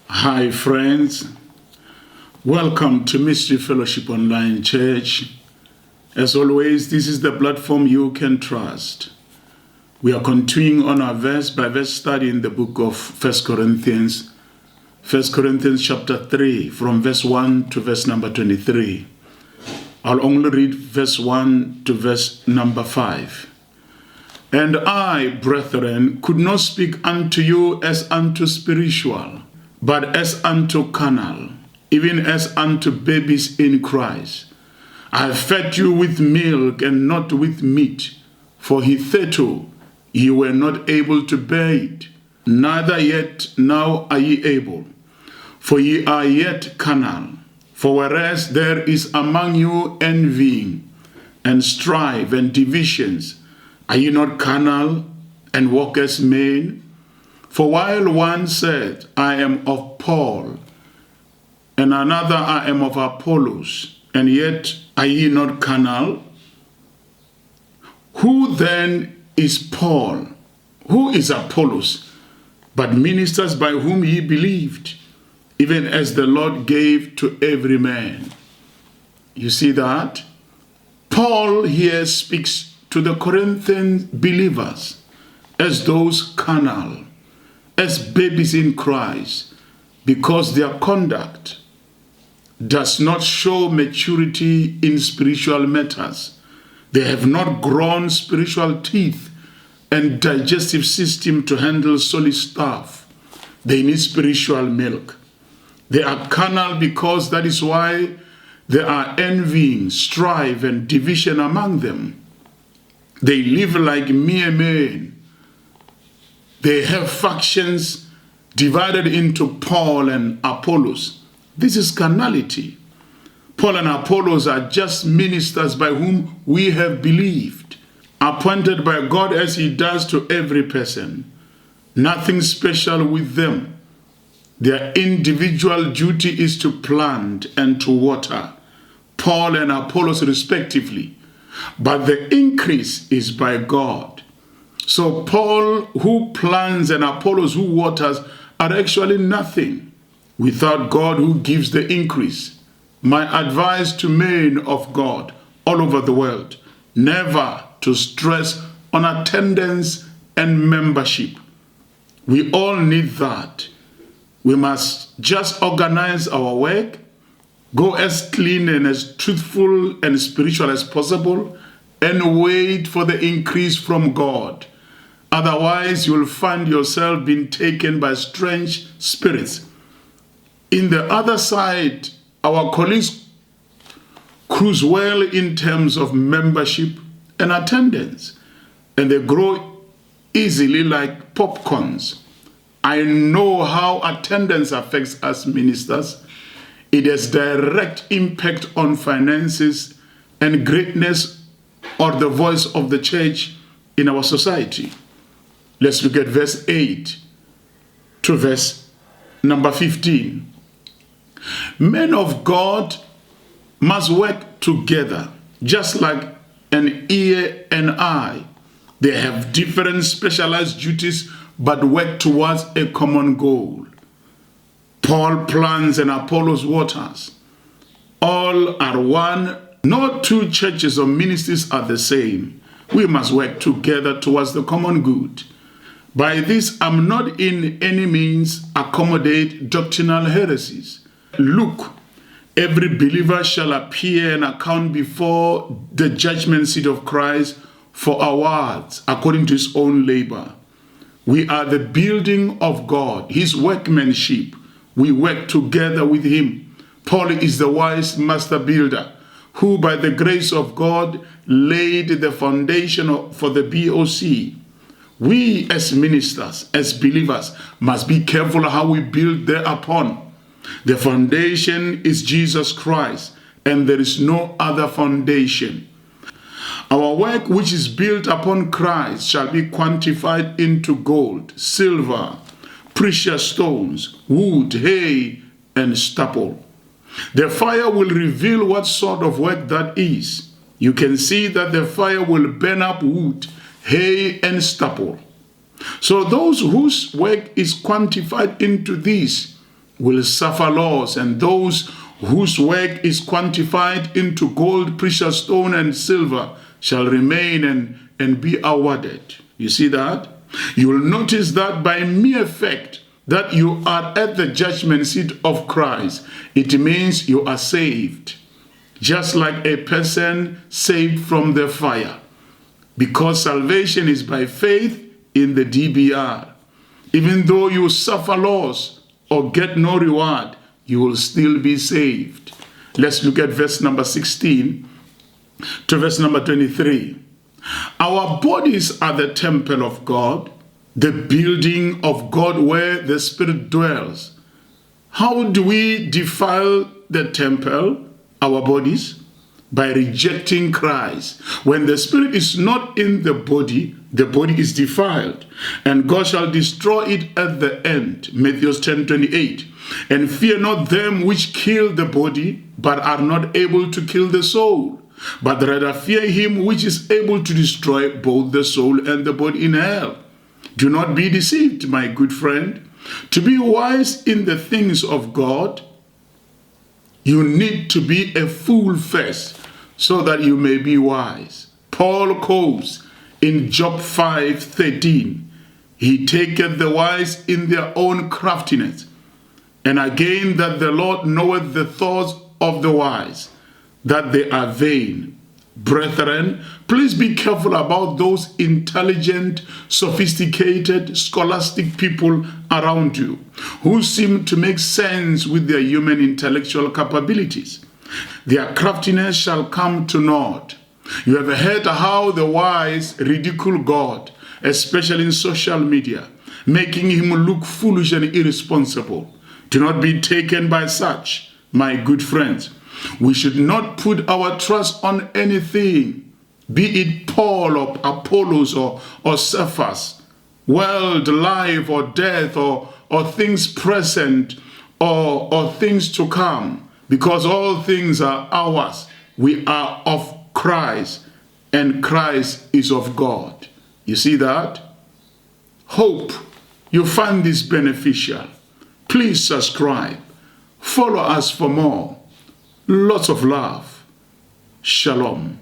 Hi friends, welcome to Mystery Fellowship Online Church. As always, this is the platform you can trust. We are continuing on our verse by verse study in the book of 1 Corinthians chapter 3 from verse 1 to verse number 23. I'll only read verse 1 to verse number 5. And I, brethren, could not speak unto you as unto spiritual, but as unto carnal, even as unto babies in Christ. I have fed you with milk and not with meat, for hitherto ye were not able to bear it, neither yet now are ye able. For ye are yet carnal. For whereas there is among you envying, and strife, and divisions, are ye not carnal, and walk as men? For while one said, I am of Paul, and another, I am of Apollos, and yet are ye not carnal? Who then is Paul? Who is Apollos? But ministers by whom ye believed, even as the Lord gave to every man. You see that? Paul here speaks to the Corinthian believers as those carnal, as babies in Christ, because their conduct does not show maturity in spiritual matters. They have not grown spiritual teeth and digestive system to handle solid stuff. They need spiritual milk. They are carnal because that is why there are envying, strife, and division among them. They live like mere men. They have factions divided into Paul and Apollos. This is carnality. Paul and Apollos are just ministers by whom we have believed, appointed by God as he does to every person. Nothing special with them. Their individual duty is to plant and to water, Paul and Apollos respectively. But the increase is by God. So Paul who plants and Apollos who waters are actually nothing without God who gives the increase. My advice to men of God all over the world, never to stress on attendance and membership. We all need that. We must just organize our work, go as clean and as truthful and spiritual as possible, and wait for the increase from God. Otherwise, you'll find yourself being taken by strange spirits. In the other side, our colleagues cruise well in terms of membership and attendance, and they grow easily like popcorns. I know how attendance affects us ministers. It has direct impact on finances and greatness or the voice of the church in our society. Let's look at verse 8 to verse number 15. Men of God must work together, just like an ear and eye. They have different specialized duties, but work towards a common goal. Paul plants and Apollos waters. All are one. No two churches or ministries are the same. We must work together towards the common good. By this, I'm not in any means accommodate doctrinal heresies. Look, every believer shall appear and account before the judgment seat of Christ for our words, according to his own labor. We are the building of God, his workmanship. We work together with him. Paul is the wise master builder, who by the grace of God laid the foundation for the BOC. We as ministers, as believers, must be careful how we build thereupon. The foundation is Jesus Christ, and there is no other foundation. Our work which is built upon Christ shall be quantified into gold, silver, precious stones, wood, hay, and stubble. The fire will reveal what sort of work that is. You can see that the fire will burn up wood, hay, and stubble. So those whose work is quantified into these will suffer loss, and those whose work is quantified into gold, precious stone, and silver shall remain and be awarded. You see that? You will notice that by mere fact that you are at the judgment seat of Christ, it means you are saved. Just like a person saved from the fire. Because salvation is by faith in the DBR. Even though you suffer loss or get no reward, you will still be saved. Let's look at verse number 16 to verse number 23. Our bodies are the temple of God, the building of God where the Spirit dwells. How do we defile the temple, our bodies? By rejecting Christ. When the Spirit is not in the body is defiled, and God shall destroy it at the end. Matthew 10:28. And fear not them which kill the body, but are not able to kill the soul, but rather fear him which is able to destroy both the soul and the body in hell. Do not be deceived, my good friend. To be wise in the things of God, you need to be a fool first, so that you may be wise. Paul quotes in Job 5:13, he taketh the wise in their own craftiness, and again that the Lord knoweth the thoughts of the wise, that they are vain. Brethren, please be careful about those intelligent, sophisticated, scholastic people around you who seem to make sense with their human intellectual capabilities. Their craftiness shall come to naught. You have heard how the wise ridicule God, especially in social media, making him look foolish and irresponsible. Do not be taken by such, my good friends. We should not put our trust on anything, be it Paul or Apollos or Cephas, world, life or death or things present or things to come, because all things are ours. We are of Christ, and Christ is of God. You see that? Hope you find this beneficial. Please subscribe. Follow us for more. Lots of love. Shalom.